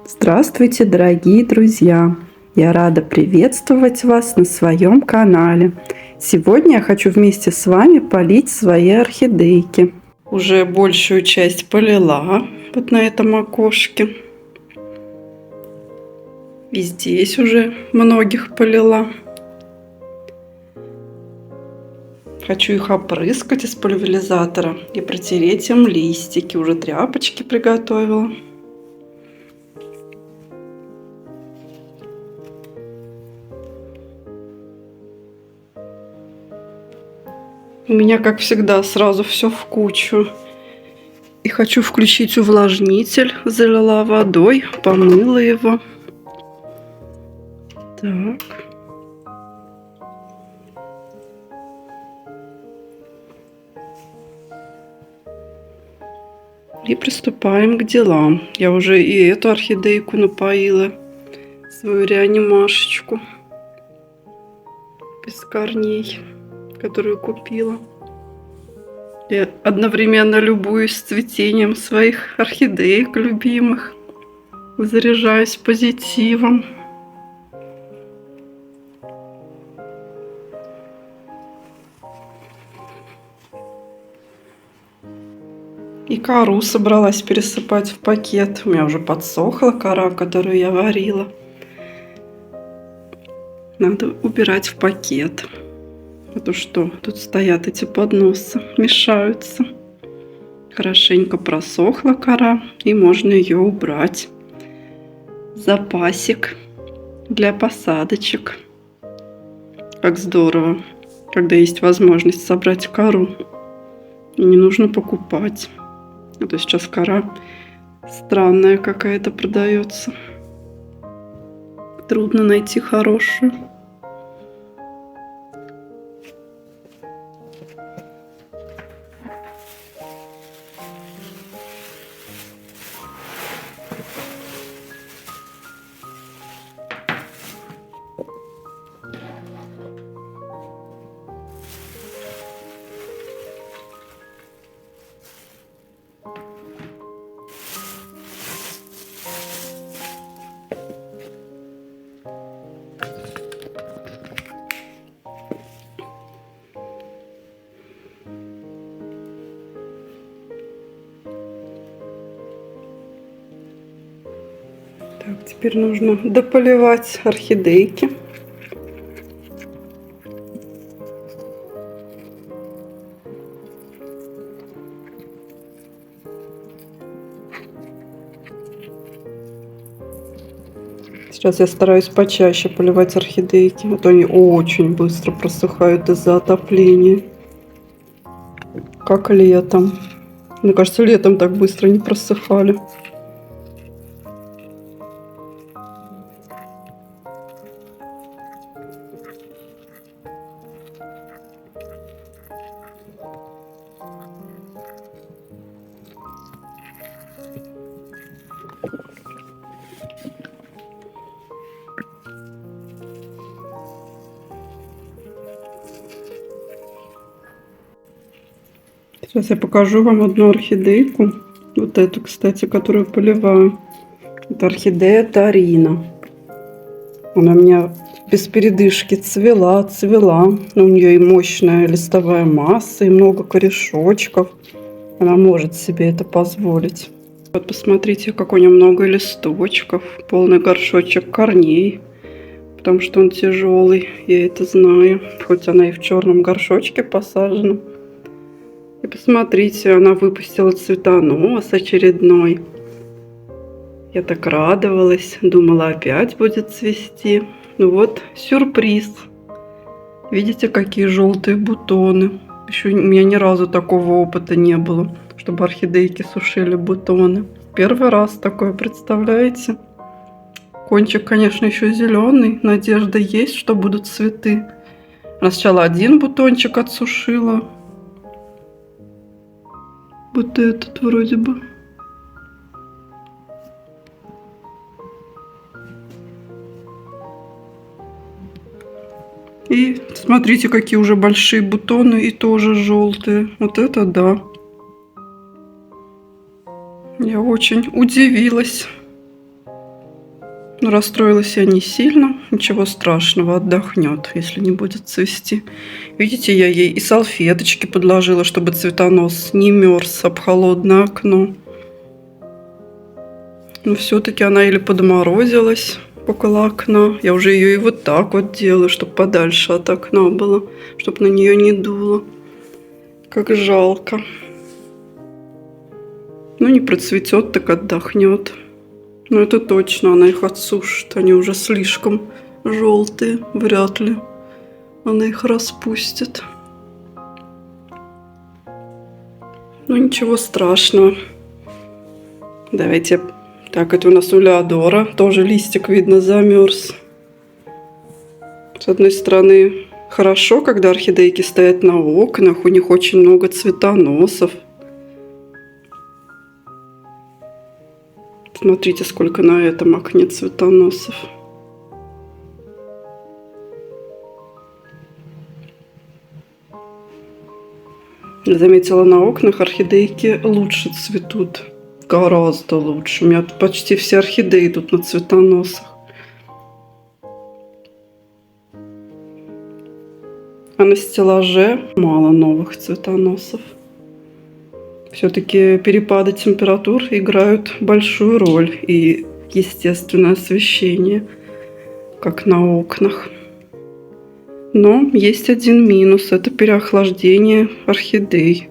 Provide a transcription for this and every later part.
Здравствуйте, дорогие друзья! Я рада приветствовать вас на своем канале. Сегодня я хочу вместе с вами полить свои орхидейки. Уже большую часть полила вот на этом окошке. И здесь уже многих полила. Хочу их опрыскать из пульверизатора и протереть им листики. Уже тряпочки приготовила. У меня, как всегда, сразу все в кучу. И хочу включить увлажнитель. Залила водой, помыла его. Так. И приступаем к делам. Я уже и эту орхидейку напоила, свою реанимашечку без корней, которую купила. Я одновременно любуюсь цветением своих орхидеек любимых, заряжаюсь позитивом. И кору собралась пересыпать в пакет. У меня уже подсохла кора, которую я варила. Надо убирать в пакет. А то что, тут стоят эти подносы, мешаются. Хорошенько просохла кора, и можно ее убрать. Запасик для посадочек. Как здорово, когда есть возможность собрать кору. И не нужно покупать. А то сейчас кора странная какая-то продается. Трудно найти хорошую. Так, теперь нужно дополивать орхидейки. Сейчас я стараюсь почаще поливать орхидейки, а то они очень быстро просыхают из-за отопления. Как летом. Мне кажется, летом так быстро не просыхали. Сейчас я покажу вам одну орхидейку. Вот эту, кстати, которую поливаю. Это орхидея Тарина. Она у меня без передышки цвела. Но у нее и мощная листовая масса, и много корешочков. Она может себе это позволить. Вот посмотрите, как у нее много листочков. Полный горшочек корней. Потому что он тяжелый, я это знаю. Хоть она и в черном горшочке посажена. И посмотрите, она выпустила цветонос очередной. Я так радовалась, думала, опять будет цвести. Ну вот, сюрприз. Видите, какие желтые бутоны. Еще у меня ни разу такого опыта не было, чтобы орхидейки сушили бутоны. Первый раз такое, представляете? Кончик, конечно, еще зеленый. Надежда есть, что будут цветы. Она сначала один бутончик отсушила. Вот этот вроде бы. И смотрите, какие уже большие бутоны и тоже желтые. Вот это да. Я очень удивилась. Но расстроилась я не сильно. Ничего страшного, отдохнет, если не будет цвести. Видите, я ей и салфеточки подложила, чтобы цветонос не мерз об холодное окно. Но все-таки она или подморозилась около окна. Я уже ее и вот так вот делаю, чтобы подальше от окна было, чтобы на нее не дуло. Как жалко. Ну, не процветет, так отдохнет. Но это точно, она их отсушит. Они уже слишком желтые. Вряд ли она их распустит. Ну, ничего страшного. Давайте. Так, это у нас у Леодора. Тоже листик, видно, замерз. С одной стороны, хорошо, когда орхидейки стоят на окнах. У них очень много цветоносов. Смотрите, сколько на этом окне цветоносов. Я заметила, на окнах орхидейки лучше цветут. Гораздо лучше. У меня тут почти все орхидеи идут на цветоносах. А на стеллаже мало новых цветоносов. Все-таки перепады температур играют большую роль. И естественное освещение, как на окнах. Но есть один минус. Это переохлаждение орхидей.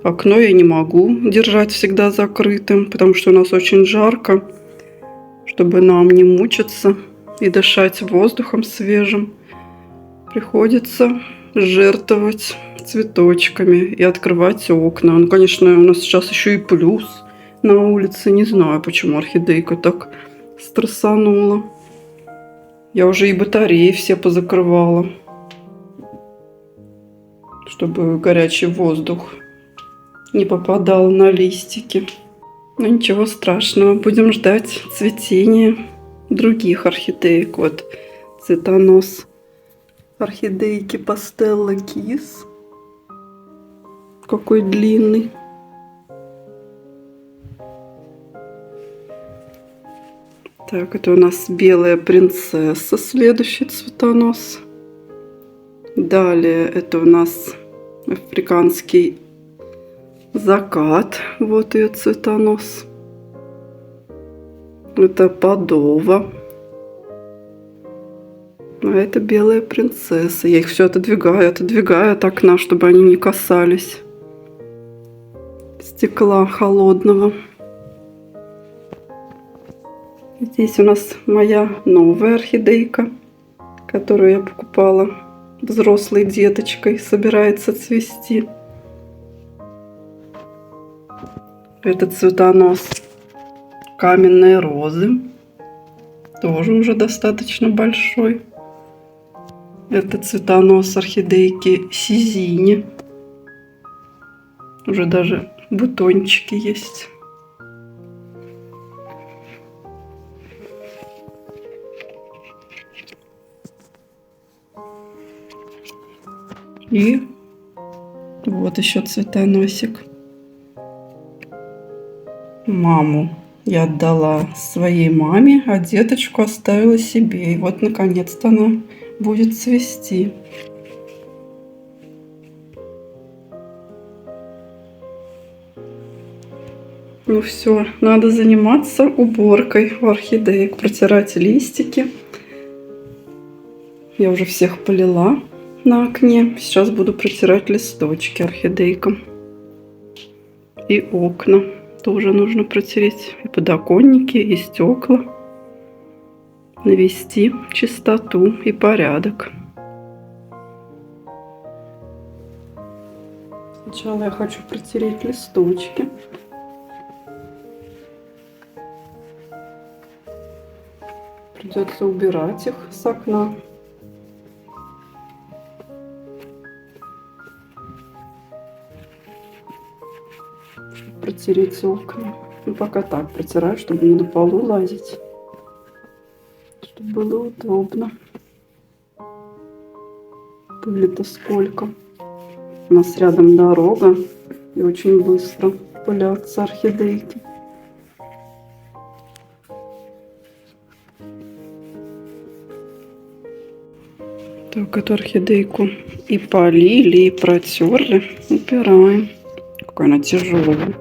Окно я не могу держать всегда закрытым, потому что у нас очень жарко. Чтобы нам не мучиться и дышать воздухом свежим, приходится жертвовать цветочками и открывать окна. Ну, конечно, у нас сейчас еще и плюс на улице. Не знаю, почему орхидейка так стрессанула. Я уже и батареи все позакрывала, чтобы горячий воздух не попадал на листики. Но ничего страшного. Будем ждать цветения других орхидеек. Вот цветонос орхидейки Пастелла Кис. Какой длинный. Так, это у нас белая принцесса, следующий цветонос. Далее это у нас африканский закат. Вот ее цветонос. Это Падова. А это белая принцесса. Я их все отодвигаю от окна, чтобы они не касались стекла холодного. Здесь у нас моя новая орхидейка, которую я покупала взрослой деточкой. Собирается цвести. Это цветонос каменной розы. Тоже уже достаточно большой. Это цветонос орхидейки Сизини. Уже даже бутончики есть. И вот еще цветоносик. Маму я отдала своей маме, а деточку оставила себе. И вот наконец-то она будет цвести. Ну все, надо заниматься уборкой у орхидеек, протирать листики. Я уже всех полила на окне. Сейчас буду протирать листочки орхидейкам. И окна тоже нужно протереть. И подоконники, и стекла. Навести чистоту и порядок. Сначала я хочу протереть листочки. Придется убирать их с окна. Протереть окна. Ну, пока так протираю, чтобы не на полу лазить. Чтобы было удобно. Пыли-то сколько. У нас рядом дорога. И очень быстро пылятся орхидейки. Так, эту орхидейку и полили, и протерли. Убираем. Какая она тяжелая.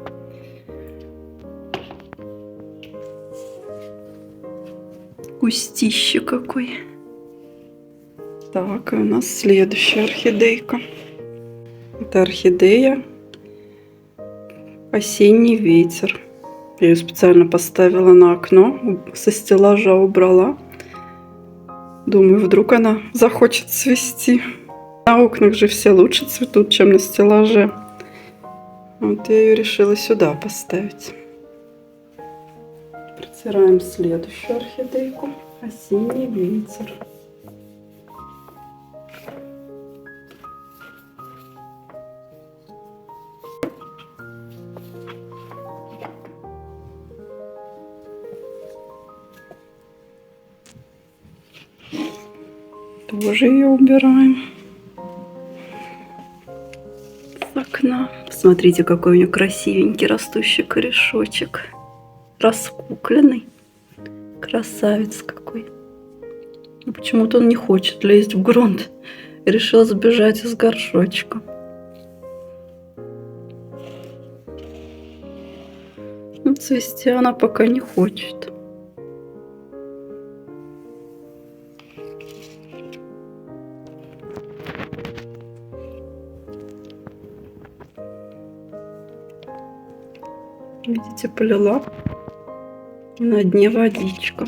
Кустище какой. Так, и у нас следующая орхидейка. Это орхидея «Осенний ветер». Я ее специально поставила на окно, со стеллажа убрала. Думаю, вдруг она захочет цвести. На окнах же все лучше цветут, чем на стеллаже. Вот я ее решила сюда поставить. Протираем следующую орхидейку «Осенний ветер». Тоже ее убираем с окна. Смотрите, какой у нее красивенький растущий корешочек. Раскукленный. Красавец какой. Но почему-то он не хочет лезть в грунт. И решил сбежать из горшочка. Но цвести она пока не хочет. Видите, полила. И на дне водичка.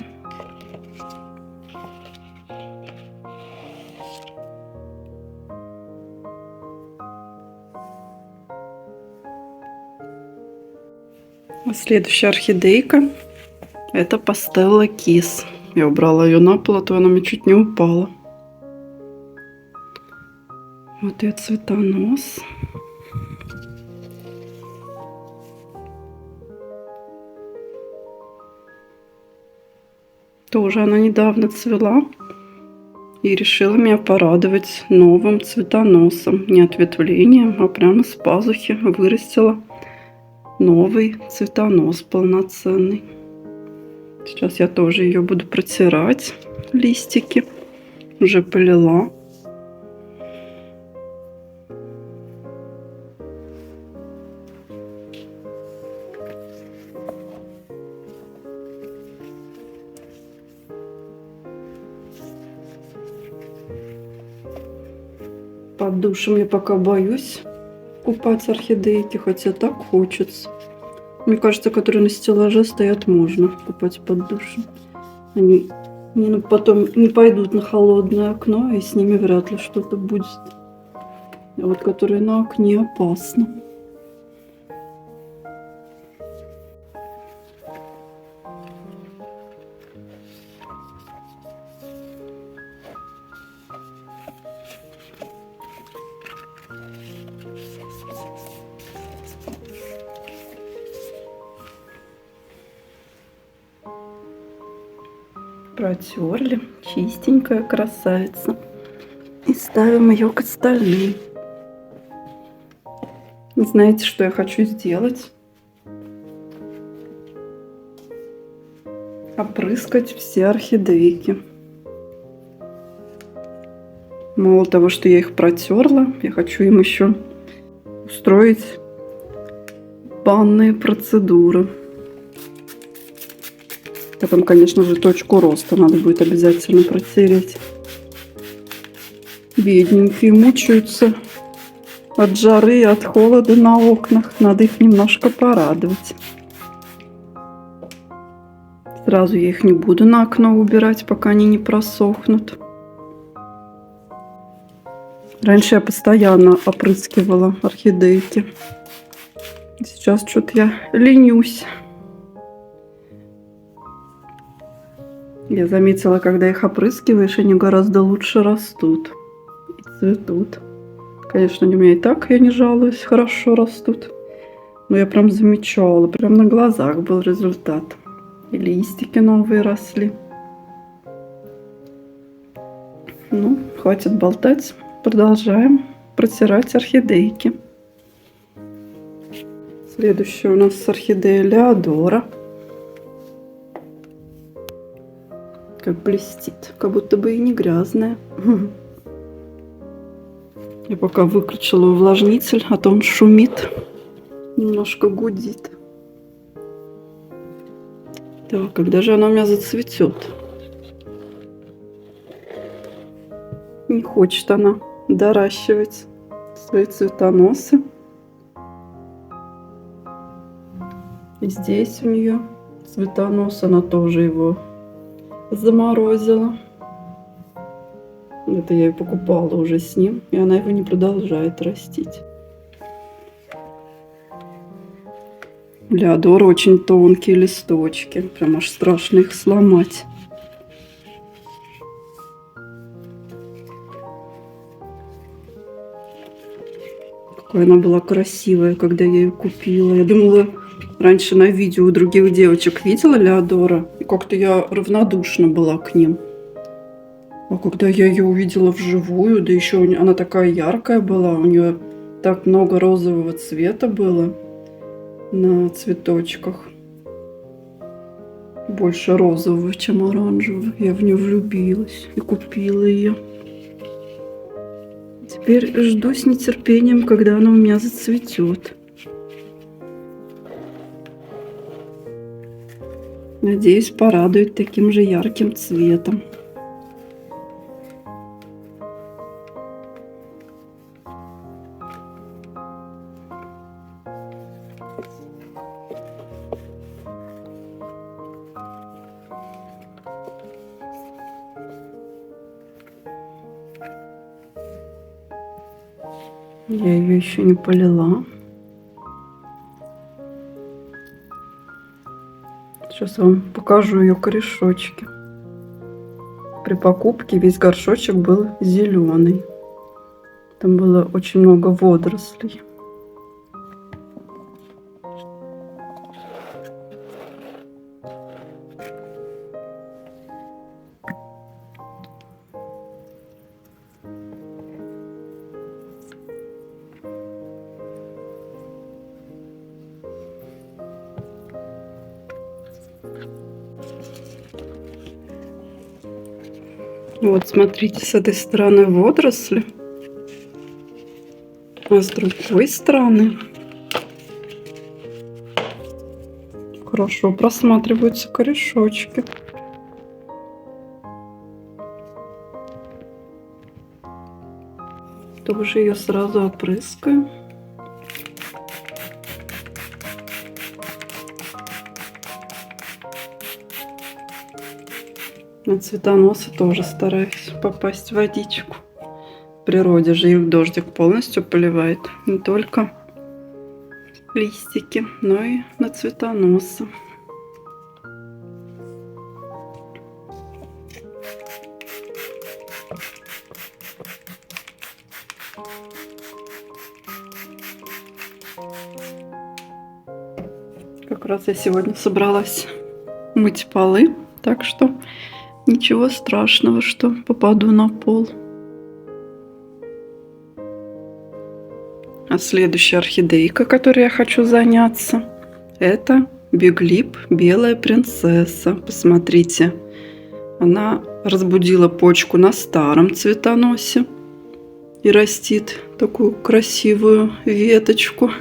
А следующая орхидейка — это Пастелла Кис. Я убрала ее на пол, а то она мне чуть не упала. Вот ее цветонос. Тоже она недавно цвела и решила меня порадовать новым цветоносом. Не ответвлением, а прямо с пазухи вырастила новый цветонос полноценный. Сейчас я тоже ее буду протирать, листики. Уже полила. Под душем я пока боюсь купать орхидейки, хотя так хочется. Мне кажется, которые на стеллаже стоят, можно купать под душем. Они потом не пойдут на холодное окно, и с ними вряд ли что-то будет. А вот которые на окне, опасно. Протерли, чистенькая красавица. И ставим ее к остальным. Знаете, что я хочу сделать? Опрыскать все орхидейки. Мало того, что я их протерла, я хочу им еще устроить банные процедуры. Потом, конечно же, точку роста надо будет обязательно протереть. Бедненькие мучаются от жары и от холода на окнах. Надо их немножко порадовать. Сразу я их не буду на окно убирать, пока они не просохнут. Раньше я постоянно опрыскивала орхидейки. Сейчас что-то я ленюсь. Я заметила, когда их опрыскиваешь, они гораздо лучше растут и цветут. Конечно, они у меня и так, я не жалуюсь, хорошо растут. Но я прям замечала, прям на глазах был результат. И листики новые росли. Ну, хватит болтать. Продолжаем протирать орхидейки. Следующая у нас орхидея Леодора. Как блестит, как будто бы и не грязная. Я пока выключила увлажнитель, а то он шумит, немножко гудит. Так, когда же она у меня зацветет? Не хочет она доращивать свои цветоносы. И здесь у нее цветонос, она тоже его заморозила. Это я ее покупала уже с ним, и она его не продолжает растить. У Леодора очень тонкие листочки, прям аж страшно их сломать. Какая она была красивая, когда я ее купила. Я думала, раньше на видео у других девочек видела Леодора, и как-то я равнодушна была к ним. А когда я ее увидела вживую, да еще она такая яркая была, у нее так много розового цвета было на цветочках. Больше розового, чем оранжевого. Я в нее влюбилась и купила ее. Теперь жду с нетерпением, когда она у меня зацветет. Надеюсь, порадует таким же ярким цветом. Я ее еще не полила. Сейчас вам покажу ее корешочки. При покупке весь горшочек был зеленый. Там было очень много водорослей. Вот, смотрите, с этой стороны водоросли, а с другой стороны хорошо просматриваются корешочки. Тоже ее сразу опрыскаю. На цветоносы тоже стараюсь попасть в водичку. В природе же их дождик полностью поливает. Не только листики, но и на цветоносы. Как раз я сегодня собралась мыть полы, так что ничего страшного, что попаду на пол. А следующая орхидейка, которой я хочу заняться, это Биглип Белая принцесса. Посмотрите, она разбудила почку на старом цветоносе и растит такую красивую веточку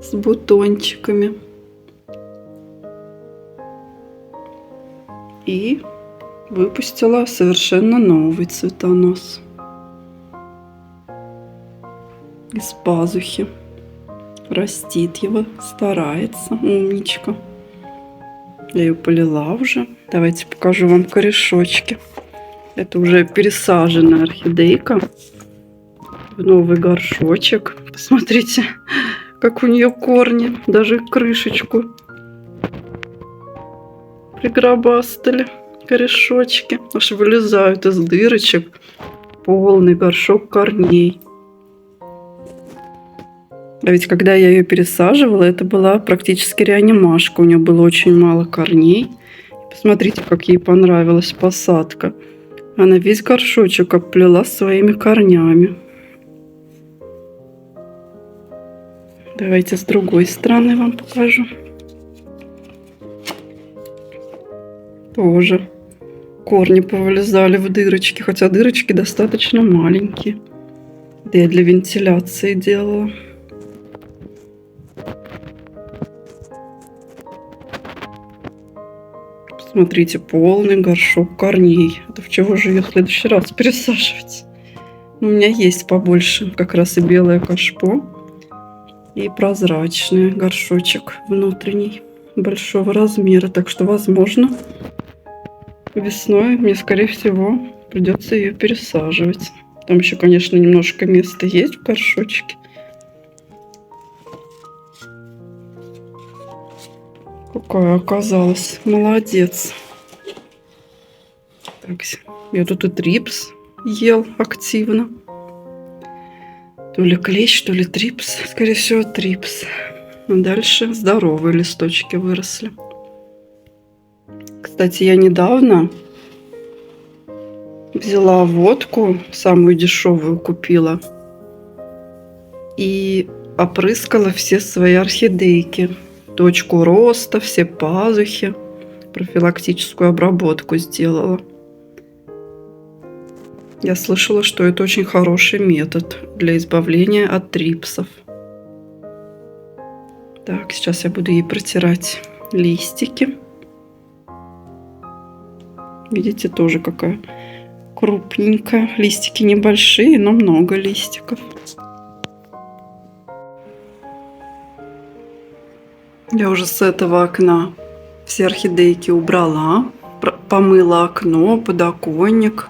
с бутончиками. И выпустила совершенно новый цветонос из пазухи. Растит его, старается, умничка. Я ее полила уже. Давайте покажу вам корешочки. Это уже пересаженная орхидейка в новый горшочек. Посмотрите, как у нее корни, даже крышечку пригробастали. Корешочки аж вылезают из дырочек. Полный горшок корней. А ведь когда я ее пересаживала, это была практически реанимашка. У нее было очень мало корней. Посмотрите, как ей понравилась посадка. Она весь горшочек обплела своими корнями. Давайте с другой стороны вам покажу. Тоже корни повылезали в дырочки, хотя дырочки достаточно маленькие. Это я для вентиляции делала. Смотрите, полный горшок корней. Это в чего же ее в следующий раз пересаживать? У меня есть побольше, как раз и белое кашпо, и прозрачный горшочек внутренний большого размера. Так что, возможно, весной мне, скорее всего, придется ее пересаживать. Там еще, конечно, немножко места есть в горшочке. Какая оказалась. Молодец. Так, я тут и трипс ел активно. То ли клещ, то ли трипс. Скорее всего, трипс. А дальше здоровые листочки выросли. Кстати, я недавно взяла водку, самую дешевую купила, и опрыскала все свои орхидейки. Точку роста, все пазухи. Профилактическую обработку сделала. Я слышала, что это очень хороший метод для избавления от трипсов. Так, сейчас я буду ей протирать листики. Видите, тоже какая крупненькая. Листики небольшие, но много листиков. Я уже с этого окна все орхидейки убрала. Помыла окно, подоконник.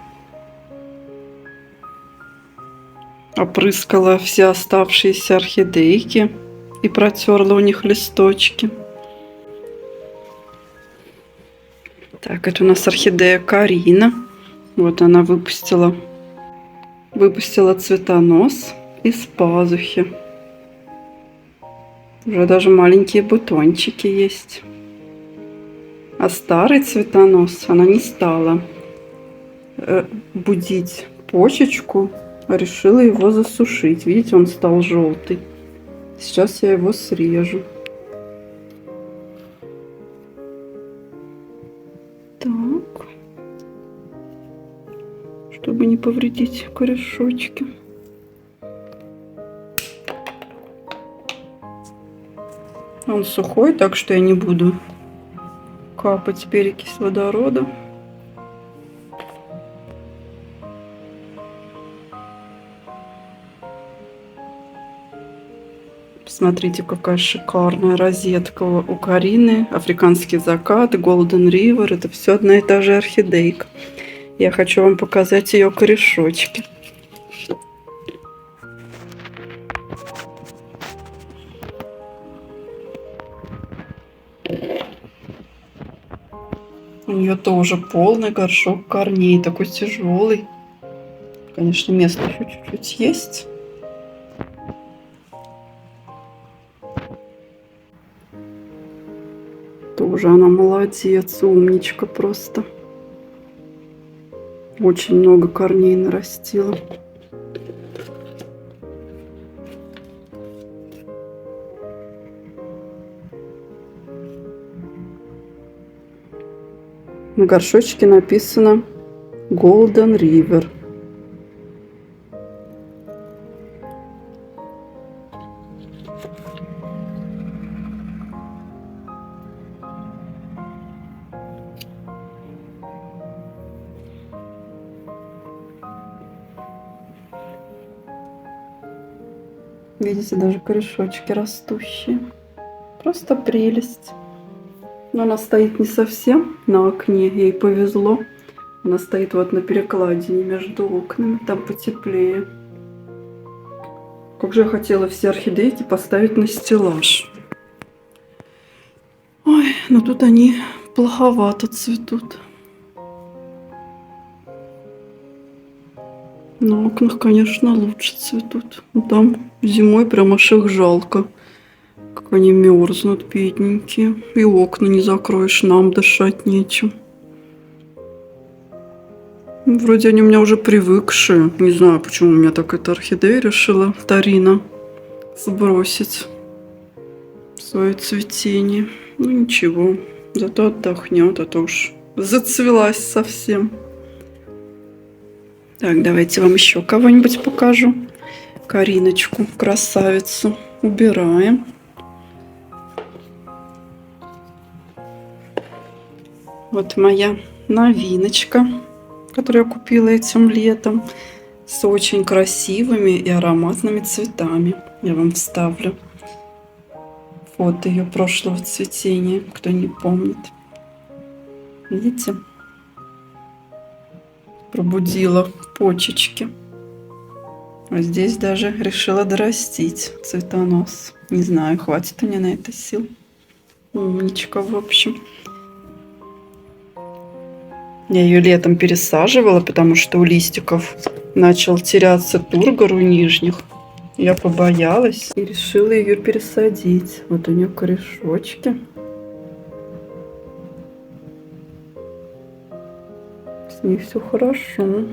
Опрыскала все оставшиеся орхидейки и протерла у них листочки. Так, это у нас орхидея Карина. Вот она выпустила цветонос из пазухи. Уже даже маленькие бутончики есть. А старый цветонос она не стала будить почечку, а решила его засушить. Видите, он стал желтый. Сейчас я его срежу. Так. Чтобы не повредить корешочки. Он сухой, так что я не буду капать перекись водорода. Смотрите, какая шикарная розетка у Карины. Африканский закат, Golden River. Это все одна и та же орхидейка. Я хочу вам показать ее корешочки. У нее тоже полный горшок корней, такой тяжелый. Конечно, места еще чуть-чуть есть. Тоже она молодец, умничка просто. Очень много корней нарастила. На горшочке написано Golden River. Видите, даже корешочки растущие. Просто прелесть. Но она стоит не совсем на окне, ей повезло. Она стоит вот на перекладине между окнами, там потеплее. Как же я хотела все орхидейки поставить на стеллаж. Ой, но тут они плоховато цветут. На окнах, конечно, лучше цветут. Там зимой прям аж их жалко. Как они мерзнут, бедненькие. И окна не закроешь, нам дышать нечем. Вроде они у меня уже привыкшие. Не знаю, почему у меня так эта орхидея решила, Тарина, сбросить свое цветение. Ну ничего, зато отдохнет, а то уж зацвелась совсем. Так, давайте вам еще кого-нибудь покажу. Кариночку, красавицу, убираем. Вот моя новиночка, которую я купила этим летом, с очень красивыми и ароматными цветами. Я вам вставлю фото ее прошлого цветения, кто не помнит. Видите? Пробудила почечки. А здесь даже решила дорастить цветонос. Не знаю, хватит у меня на это сил. Умничка, в общем. Я ее летом пересаживала, потому что у листиков начал теряться тургор у нижних. Я побоялась и решила ее пересадить. Вот у нее корешочки. С ней все хорошо.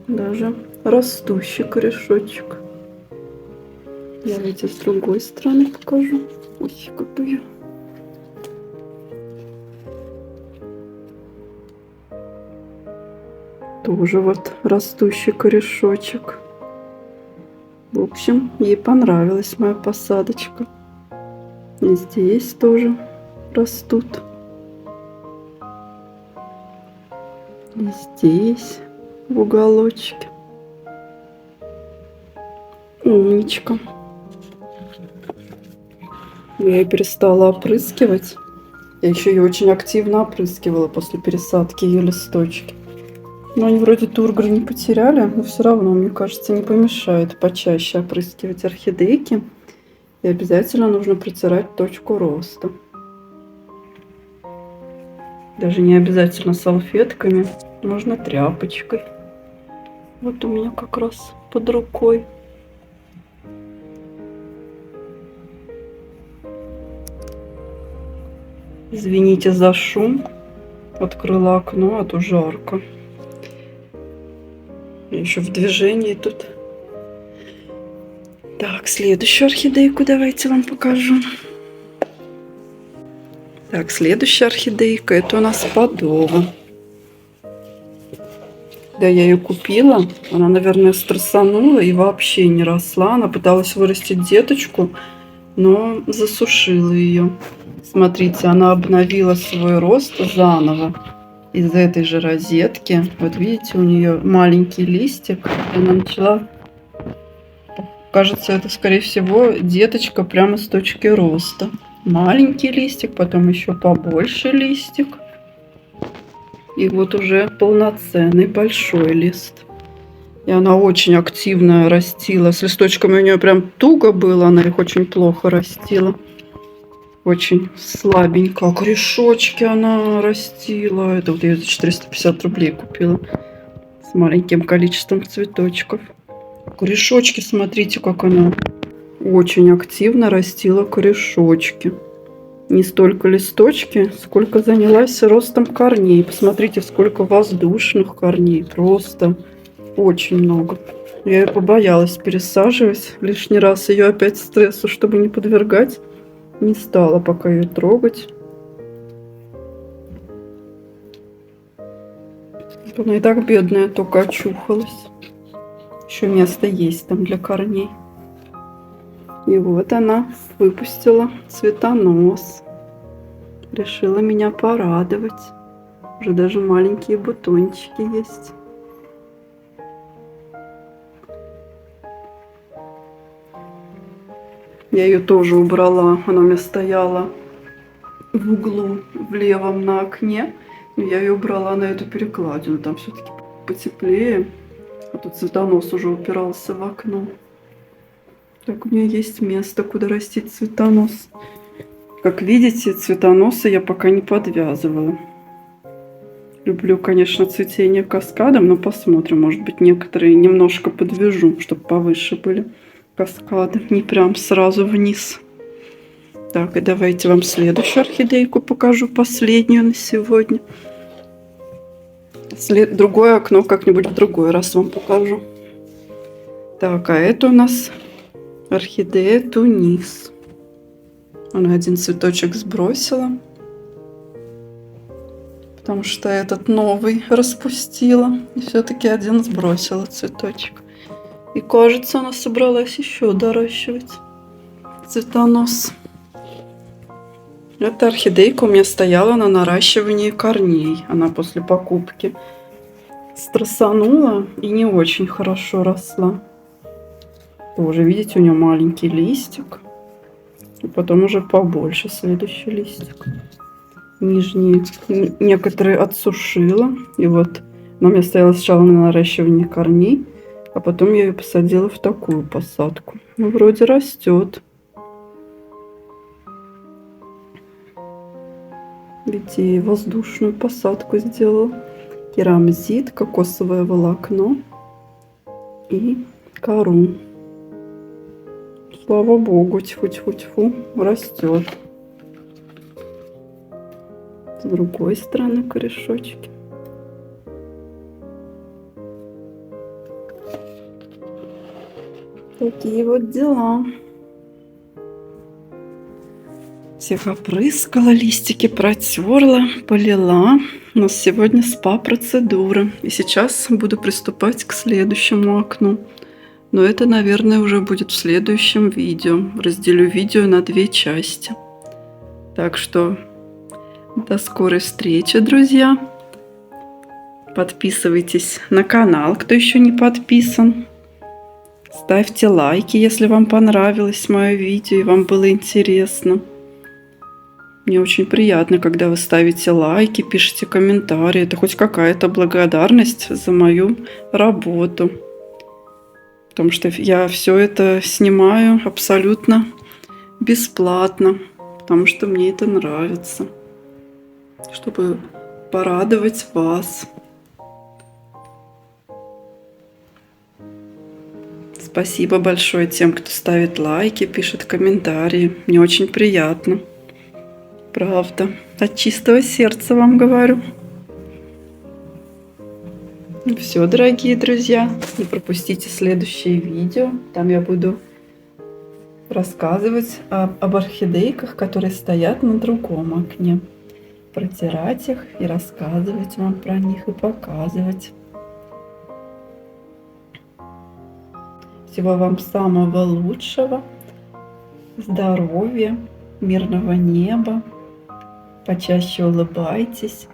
Даже растущий корешочек. Я эти с другой стороны покажу. Ой, какую. Тоже вот растущий корешочек. В общем, ей понравилась моя посадочка. И здесь тоже растут. И здесь в уголочке. Умничка. Я ее перестала опрыскивать. Я еще ее очень активно опрыскивала после пересадки ее листочки. Но они вроде тургор не потеряли, но все равно, мне кажется, не помешает почаще опрыскивать орхидейки. И обязательно нужно протирать точку роста. Даже не обязательно салфетками, можно тряпочкой. Вот у меня как раз под рукой. Извините за шум. Открыла окно, а то жарко. Я еще в движении тут. Так, следующую орхидейку давайте вам покажу. Так, следующая орхидейка, это у нас Падова. Да, я ее купила, она, наверное, стрессанула и вообще не росла. Она пыталась вырастить деточку, но засушила ее. Смотрите, она обновила свой рост заново из этой же розетки. Вот видите, у нее маленький листик. Она начала, кажется, это, скорее всего, деточка прямо с точки роста. Маленький листик, потом еще побольше листик. И вот уже полноценный большой лист. И она очень активно растила. С листочками у нее прям туго было, она их очень плохо растила. Очень слабенько. А корешочки она растила. Это вот я за 450 рублей купила. С маленьким количеством цветочков. Корешочки, смотрите, как она очень активно растила корешочки. Не столько листочки, сколько занялась ростом корней. Посмотрите, сколько воздушных корней. Просто очень много. Я ее побоялась пересаживать. Лишний раз ее опять стрессу, чтобы не подвергать. Не стала пока ее трогать. Она и так бедная, только очухалась. Еще место есть там для корней. И вот она выпустила цветонос. Решила меня порадовать. Уже даже маленькие бутончики есть. Я ее тоже убрала. Она у меня стояла в углу в левом на окне. Я ее убрала на эту перекладину. Там все-таки потеплее. А тут цветонос уже упирался в окно. Так, у меня есть место, куда растить цветонос. Как видите, цветоносы я пока не подвязывала. Люблю, конечно, цветение каскадом, но посмотрим. Может быть, некоторые немножко подвяжу, чтобы повыше были каскады. Не прям сразу вниз. Так, и давайте вам следующую орхидейку покажу, последнюю на сегодня. Другое окно как-нибудь в другой раз вам покажу. Так, а это у нас орхидея Тунис. Она один цветочек сбросила. потому что этот новый распустила. И все-таки один сбросила цветочек. И кажется, она собралась еще доращивать цветонос. Эта орхидейка у меня стояла на наращивании корней. Она после покупки стрессанула и не очень хорошо росла. Тоже, видите, у нее маленький листик. И потом уже побольше следующий листик. Нижние некоторые отсушила. И вот она у меня стояла сначала на наращивании корней, а потом я ее посадила в такую посадку. Ну, вроде растет. Ведь и воздушную посадку сделала. Керамзит, кокосовое волокно и кору. Слава богу, тьфу-тьфу-тьфу, растет. С другой стороны корешочки. Такие вот дела. Всех опрыскала, листики протерла, полила. У нас сегодня спа-процедура. И сейчас буду приступать к следующему окну. Но это, наверное, уже будет в следующем видео. Разделю видео на 2 части. Так что до скорой встречи, друзья. Подписывайтесь на канал, кто еще не подписан. Ставьте лайки, если вам понравилось мое видео и вам было интересно. Мне очень приятно, когда вы ставите лайки, пишите комментарии. Это хоть какая-то благодарность за мою работу. Потому что я все это снимаю абсолютно бесплатно. Потому что мне это нравится. Чтобы порадовать вас. Спасибо большое тем, кто ставит лайки, пишет комментарии. Мне очень приятно. Правда. От чистого сердца вам говорю. Все, дорогие друзья. Не пропустите следующее видео. Там я буду рассказывать об орхидейках, которые стоят на другом окне. Протирать их и рассказывать вам про них и показывать. Всего вам самого лучшего. Здоровья, мирного неба. Почаще улыбайтесь.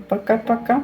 Пока-пока.